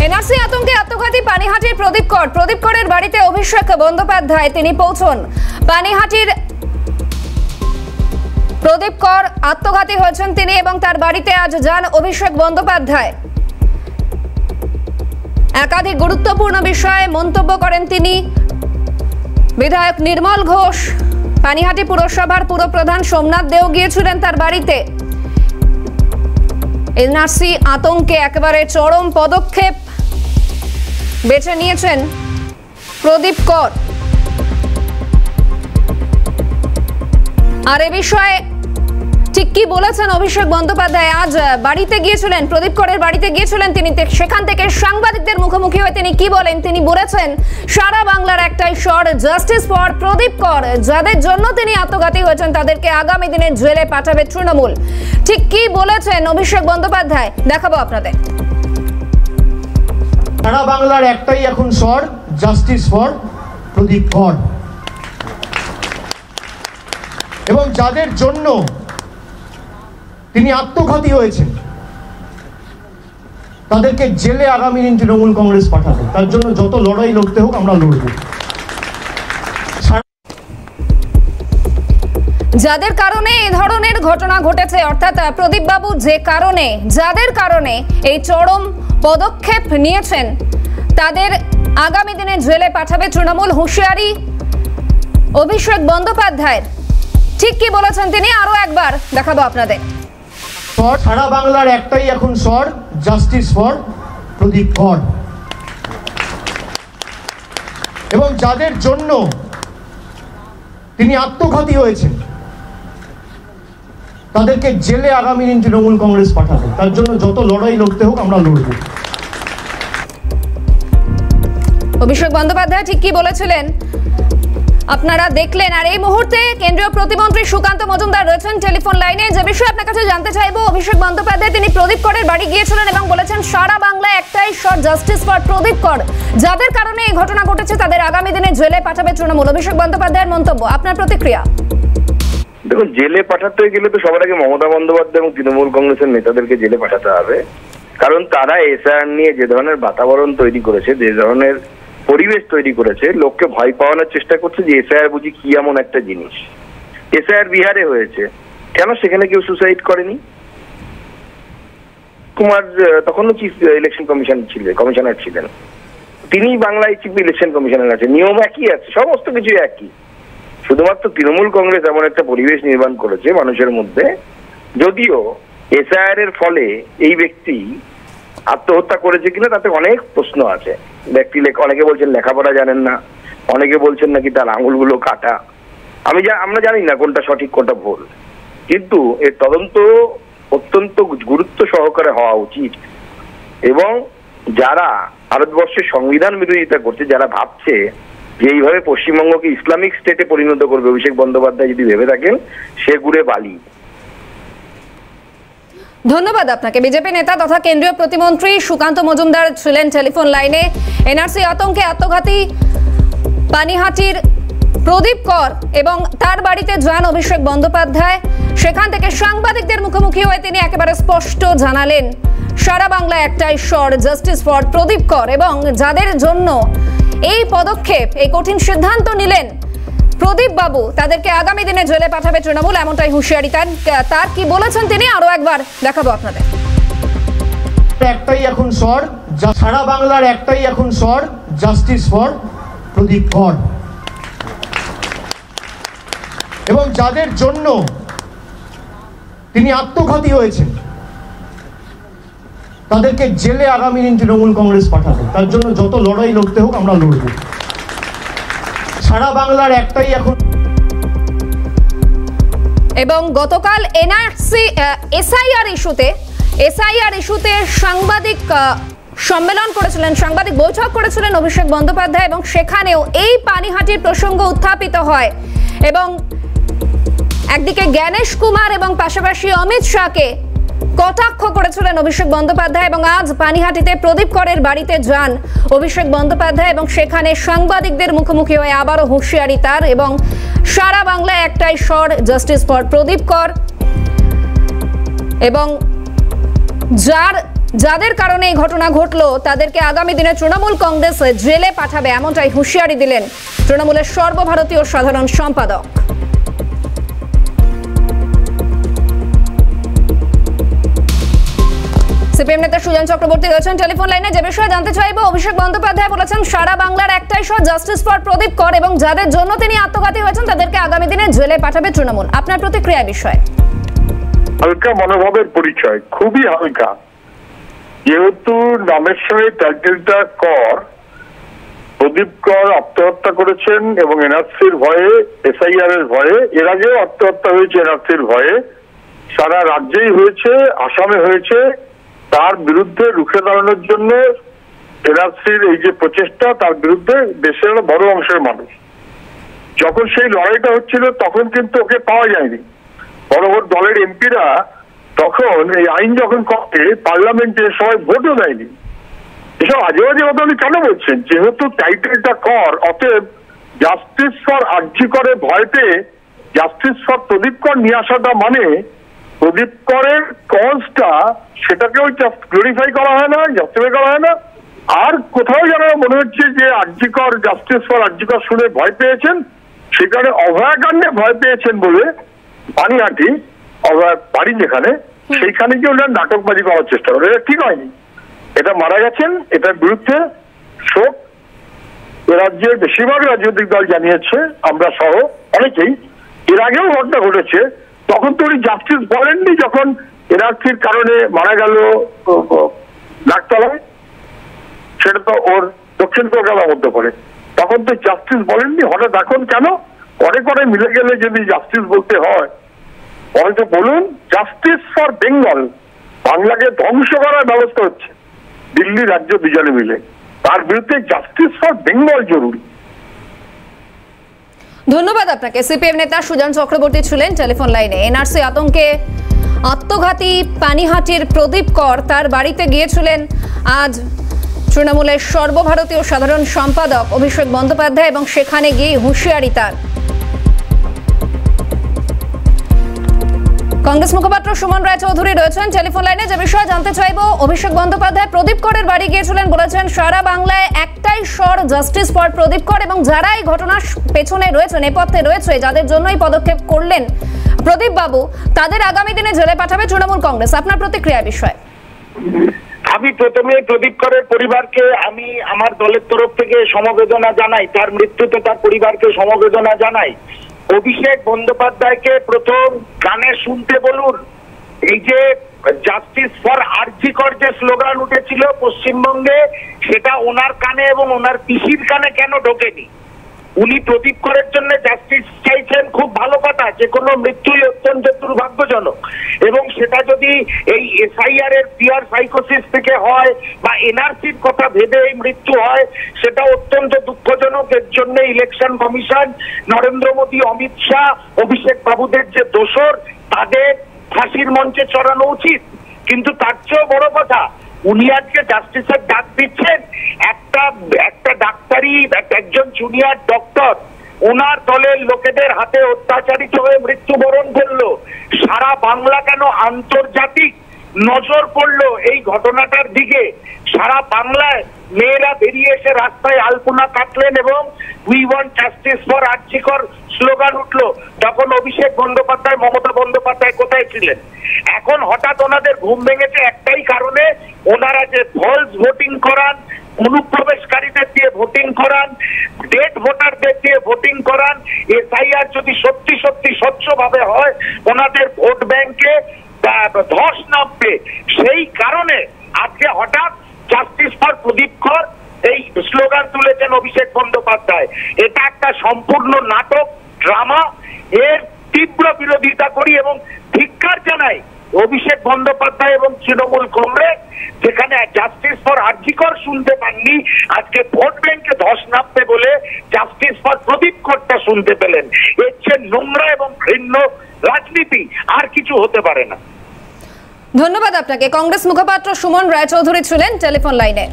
NRC আতঙ্কে আত্মঘাতী পানিহাটির প্রদীপ করের বাড়িতে অভিষেক বন্দ্যোপাধ্যায় তিনি পৌঁছন। পানিহাটির প্রদীপ কর আত্মঘাতী হয়েছেন তিনি এবং তার বাড়িতে আজ যান অভিষেক বন্দ্যোপাধ্যায়। একাধিক গুরুত্বপূর্ণ বিষয়ে মন্তব্য করেন তিনি। বিধায়ক নির্মল ঘোষ, পানিহাটি পুরসভার পুরপ্রধান সোমনাথ দেও গিয়েছিলেন তার বাড়িতে। এনআরসি আতঙ্কে একেবারে চরম পদক্ষেপ বেছে নিয়েছেন প্রদীপ কর। আর এ বিষয়ে ঠিক কি বলেছেন অভিষেক বন্দ্যোপাধ্যায়? আজ বাড়িতে গিয়েছিলেন, প্রদীপ করের বাড়িতে গিয়েছিলেন তিনি, সেখান থেকে সাংবাদিকদের মুখোমুখি হয়ে তিনি কি বলেন? তিনি বলেছেন সারা বাংলার একটাই স্বর, জাস্টিস ফর প্রদীপ কর। যাদের জন্য তিনি আত্মঘাতী হয়েছেন তাদেরকে আগামী দিনে জেলে পাঠাবে তৃণমূল। ঠিক কি বলেছেন অভিষেক বন্দ্যোপাধ্যায় দেখাবো আপনাদের। সারা বাংলার একটাই এখন স্বর, জাস্টিস ফর প্রদীপ কর। এবং যাদের জন্য তিনি আত্মঘাতী হয়েছেন তাদেরকে জেলে আগামী দিন তৃণমূল কংগ্রেস পাঠাবে। তার জন্য যত লড়াই লড়তে হোক আমরা লড়ব। যাদের কারণে এই ধরনের ঘটনা ঘটেছে, অর্থাৎ প্রদীপ বাবু যাদের কারণে এই চরম পদক্ষেপ নিয়েছেন তাদের আগামী দিনে জেলে পাঠাবে তৃণমূল। হুঁশিয়ারি অভিষেক বন্দ্যোপাধ্যায়ের। ঠিক কি বলেছেন তিনি আরো একবার দেখাবো আপনাদের। সারা বাংলার একটাই এখন স্বর, জাস্টিস ফর প্রদীপ কর। এবং যাদের জন্য তিনি আত্মঘাতী হয়েছেন তাদেরকে জেলে আগামী দিন তৃণমূল কংগ্রেস পাঠাবে। তার জন্য যত লড়াই লড়তে হোক আমরা লড়ব। অভিষেক বন্দ্যোপাধ্যায় ঠিক কি বলেছিলেন আপনারা দেখলেন। আর এই মুহূর্তে কেন্দ্রীয় প্রতিমন্ত্রী সুকান্ত মজুমদার রয়েছেন টেলিফোন লাইনে। যে বিষয়ে আপনার কাছে জানতে চাইবো, অভিষেক বন্দ্যোপাধ্যায় তিনি প্রদীপ করের বাড়ি গিয়েছিলেন এবং বলেছেন সারা বাংলায় একটাই স্বর, জাস্টিস ফর প্রদীপ কর। যাদের কারণে এই ঘটনা ঘটেছে তাদের আগামী দিনে জেলে পাঠাবে তৃণমূল। অভিষেক বন্দ্যোপাধ্যায়ের মন্তব্য, আপনার প্রতিক্রিয়া। দেখুন, জেলে পাঠাতে গেলে তো সবার আগে মমতা বন্দ্যোপাধ্যায় এবং তৃণমূল কংগ্রেসের নেতাদেরকে জেলে পাঠাতে হবে। কারণ তারা এসআইআর নিয়ে যে ধরনের বাতাবরণ তৈরি করেছে, যে ধরনের পরিবেশ তৈরি করেছে, লোককে ভয় পাওয়ানোর চেষ্টা করছে যে এসআইআর বুঝি কি এমন একটা জিনিস। এসআইআর বিহারে হয়েছে, কেন সেখানে কেউ সুসাইড করেনি? কুমার তখনও চিফ ইলেকশন কমিশনার ছিলেন, তিনি বাংলায় চিফ ইলেকশন কমিশনার আছে, নিয়ম একই আছে, সমস্ত কিছু একই। শুধুমাত্র তৃণমূল কংগ্রেস এমন একটা পরিবেশ নির্মাণ করেছে মানুষের মধ্যে, যদিও এসআইআর এর ফলে এই ব্যক্তি আত্মহত্যা করেছে কিনা তাতে অনেক প্রশ্ন আছে। ব্যক্তি অনেকে বলছেন লেখাপড়া জানেন না, অনেকে বলছেন নাকি তার আঙুলগুলো কাটা। আমরা জানি না কোনটা সঠিক কোনটা ভুল, কিন্তু এর তদন্ত অত্যন্ত গুরুত্ব সহকারে হওয়া উচিত। এবং যারা ভারতবর্ষের সংবিধান বিরোধিতা করছে, যারা ভাবছে যে এইভাবে পশ্চিমবঙ্গকে ইসলামিক স্টেটে পরিণত করবে, অভিষেক বন্দ্যোপাধ্যায় যদি ভেবে থাকেন, সে ঘুরে বালি। ধন্যবাদ আপনাকে। বিজেপি নেতা তথা কেন্দ্রীয় প্রতিমন্ত্রী সুকান্ত মজুমদার ছিলেন টেলিফোন লাইনে। এনআরসি আতঙ্কে আত্মঘাতী পানিহাটির প্রদীপ কর এবং তার বাড়িতে যান অভিষেক বন্দ্যোপাধ্যায়। সেখান থেকে সাংবাদিকদের মুখোমুখি হয়ে তিনি একেবারে স্পষ্ট জানালেন সারা বাংলায় একটাই স্বর, জাস্টিস ফর প্রদীপ কর। এবং যাদের জন্য এই পদক্ষেপ, এই কঠিন সিদ্ধান্ত নিলেন প্রদীপ বাবু, তাদেরকে আগামী দিনে জেলে পাঠাবে তৃণমূল, এমনটাই হুঁশিয়ারি তার। কি বলেছেন তিনি আরো একবার দেখাবো আপনাদের। একটাই এখন স্বর, সারা বাংলার একটাই এখন স্বর, জাস্টিস ফর প্রদীপ কর। এবং যাদের জন্য তিনি আত্মঘাতী হয়েছেন তাদেরকে জেলে আগামী দিন তৃণমূল কংগ্রেস পাঠাবে। তার জন্য যত লড়াই লড়তে হোক আমরা লড়ব। সারা বাংলার একটাই এখন। এবং গতকাল এনআরসি এসআইআর ইস্যুতে সাংবাদিক সম্মেলন করেছিলেন, সাংবাদিক বৈঠক করেছিলেন অভিষেক বন্দ্যোপাধ্যায় এবং সেখানেও এই পানিহাটির প্রসঙ্গ উত্থাপিত হয়। এবং একদিকে জ্ঞানেশ কুমার এবং পাশাপাশি অমিত শাহকে কটাক্ষ করেছিলেন অভিষেক বন্দ্যোপাধ্যায়। এবং আজ পানিহাটিতে প্রদীপ করের বাড়িতে যান অভিষেক বন্দ্যোপাধ্যায় এবং সেখানে সাংবাদিকদের মুখোমুখি হয়ে আবারও হুঁশিয়ারি তার। এবং সারা বাংলায় একটাই স্বর, জাস্টিস ফর প্রদীপ কর। এবং যার যাদের কারণে এই ঘটনা ঘটলো তাদেরকে আগামী দিনে তৃণমূল কংগ্রেস জেলে পাঠাবে, এমনটাই হুঁশিয়ারি দিলেন তৃণমূলের সর্বভারতীয় সাধারণ সম্পাদক। সিপিএম নেতা সুজন চক্রবর্তী রয়েছেন টেলিফোন লাইনে। যে বিষয়ে জানতে চাইব, অভিষেক বন্দ্যোপাধ্যায় বলেছেন সারা বাংলার একটাই স্বর, জাস্টিস ফর প্রদীপ কর, এবং যাদের জন্য তিনি আত্মঘাতী হয়েছেন তাদেরকে আগামী দিনে জেলে পাঠাবে তৃণমূল। আপনার প্রতিক্রিয়া বিষয়ে? হালকা মনোভাবের পরিচয়, খুবই হালকা। যেহেতু নামের সঙ্গে টাইটেলটা কর, প্রদীপ কর আত্মহত্যা করেছেন এবং এনআরসির ভয়ে, এসআইআর এর ভয়ে, এর আগেও আত্মহত্যা হয়েছে এনআরসির ভয়ে, সারা রাজ্যেই হয়েছে, আসামে হয়েছে। তার বিরুদ্ধে রুখে দাঁড়ানোর জন্য এনআরসির এই যে প্রচেষ্টা, তার বিরুদ্ধে দেশের বড় অংশের মানুষ, যখন সেই লড়াইটা হচ্ছিল তখন কিন্তু ওকে পাওয়া যায়নি। বড় বড় দলের এমপিরা তখন এই আইন যখন করে পার্লামেন্টে সবাই ভোটও দেয়নি। এসব আজে বাজে কথা উনি কেন বলছেন? যেহেতু টাইটেলটা কর, অতএব জাস্টিস ফর আরজি করে ভয় পেয়ে জাস্টিস ফর প্রদীপ কর নিয়ে আসাটা মানে প্রদীপ করের কজটা সেটাকেও গ্লোরিফাই করা হয় না, জাস্টিফাই করা হয় না। আর কোথাও যেন মনে হচ্ছে যে আরজি কর, জাস্টিস ফর আরজি কর শুনে ভয় পেয়েছেন, সেখানে অভয়াকাণ্ডে ভয় পেয়েছেন বলে পানিহাটি অভয়া বাড়ি যেখানে, সেইখানে গিয়ে ওনার নাটকবাজি করার চেষ্টা করে। এটা ঠিক হয়নি, এটা মারা গেছেন, এটার বিরুদ্ধে শোক রাজ্যের বেশিরভাগ রাজনৈতিক দল জানিয়েছে, আমরা সহ অনেকেই। এর আগেও ঘটনা ঘটেছে, তখন তো উনি জাস্টিস বলেননি যখন এনআরসির কারণে মারা গেল নাকতলায়, সেটা তো ওর দক্ষিণ কলকাতার মধ্যে পড়ে, তখন তো জাস্টিস বলেননি। হঠাৎ এখন কেন? পরে পরে মিলে গেলে যদি জাস্টিস বলতে হয়, হয়তো বলুন জাস্টিস ফর বেঙ্গল। বাংলাকে ধ্বংস করার ব্যবস্থা হচ্ছে দিল্লি রাজ্য দুজনে মিলে, তার বিরুদ্ধে জাস্টিস ফর বেঙ্গল জরুরি। ধন্যবাদ আপনাকে। সিপিএম নেতা সুজন চক্রবর্তী ছিলেন টেলিফোন লাইনে। এনআরসি আতঙ্কে আত্মঘাতী পানিহাটির প্রদীপ কর তার বাড়িতে গিয়েছিলেন আজ তৃণমূলের সর্বভারতীয় সাধারণ সম্পাদক অভিষেক বন্দ্যোপাধ্যায়, এবং সেখানে গিয়ে হুঁশিয়ারি তার। কংগ্রেস মুখপাত্র সুমন রায়চৌধুরী রয়েছেন টেলিফোন লাইনে। যে বিষয়ে জানতে চাইব, অভিষেক বন্দ্যোপাধ্যায় প্রদীপ করের বাড়ি গিয়েছিলেন, বলেছেন সারা বাংলায় একটাই স্বর, জাস্টিস ফর প্রদীপ কর, এবং যারা এই ঘটনার পেছনে রয়েছে, নেপথ্যে রয়েছে, যাদের জন্য এই পদক্ষেপ করলেন প্রদীপ বাবু, তাদের আগামী দিনে জেলে পাঠাবে তৃণমূল কংগ্রেস। আপনার প্রতিক্রিয়া বিষয়? আমি প্রথমে প্রদীপ করের পরিবারকে আমি আমার দলের তরফ থেকে সমবেদনা জানাই, তার মৃত্যুতে তার পরিবারকে সমবেদনা জানাই। অভিষেক বন্দ্যোপাধ্যায়কে প্রথম গানে শুনতে বলুন। এই যে জাস্টিস ফর আরজি কর যে স্লোগান উঠেছিল পশ্চিমবঙ্গে, সেটা ওনার কানে এবং ওনার পিসির কানে কেন ঢোকেনি? উনি প্রদীপ করের জন্য জাস্টিস চাইছেন, খুব ভালো কথা, যে কোনো মৃত্যুই অত্যন্ত দুর্ভাগ্যজনক, এবং সেটা যদি এই এসআইআর এর পিয়ার সাইকোসিস থেকে হয় বা এনআরসির কথা ভেবে এই মৃত্যু হয়, সেটা অত্যন্ত দুঃখজনক। এর জন্য ইলেকশন কমিশন, নরেন্দ্র মোদী, অমিত শাহ, অভিষেক বাবুদের যে দোসর, তাদের ফাঁসির মঞ্চে চড়ানো উচিত। কিন্তু তার চেয়েও বড় কথা, উনি আজকে জাস্টিসের ডাক দিচ্ছেন। একটা ডাক্তারি, একজন জুনিয়র ডক্টর ওনার দলের লোকেদের হাতে অত্যাচারিত হয়ে মৃত্যুবরণ করলো। সারা বাংলা কেন আন্তর্জাতিক নজর পড়লো এই ঘটনাটার দিকে। সারা বাংলায় মেয়েরা বেরিয়ে এসে রাস্তায় আলপনা কাটলেন এবং উই ওয়ান্ট জাস্টিস ফর আরজি কর স্লোগান উঠলো। তখন অভিষেক বন্দ্যোপাধ্যায়, মমতা বন্দ্যোপাধ্যায় কোথায় ছিলেন? এখন হঠাৎ ওনাদের ঘুম ভেঙেছে একটাই কারণে, ওনারা যে ফলস ভোটিং করান, অনুপ্রবেশকারীদের দিয়ে ভোটিং করান, ডেড ভোটারদের দিয়ে ভোটিং করান, এসআইআর যদি সত্যি সত্যি স্বচ্ছভাবে হয়, ওনাদের ভোট ব্যাংকে ধস নামবে। সেই কারণে আজকে হঠাৎ জাস্টিস ফর প্রদীপ কর এই স্লোগান তুলেছেন অভিষেক বন্দ্যোপাধ্যায়। এটা একটা সম্পূর্ণ নাটক, ড্রামা। এর তীব্র বিরোধিতা করি এবং ধিক্কার জানাই অভিষেক বন্দ্যোপাধ্যায় এবং তৃণমূল কংগ্রেস, যেখানে জাস্টিস ফর আরজি কর শুনতে পাননি, আজকে ভোট ব্যাংকে ধস নামবে বলে জাস্টিস ফর প্রদীপ করটা শুনতে পেলেন। এর চেয়ে নোংরা এবং ঘৃণ্য রাজনীতি আর কিছু হতে পারে না। ধন্যবাদ আপনাকে। কংগ্রেস মুখপাত্র সুমন রায়চৌধুরী ছিলেন টেলিফোন লাইনে।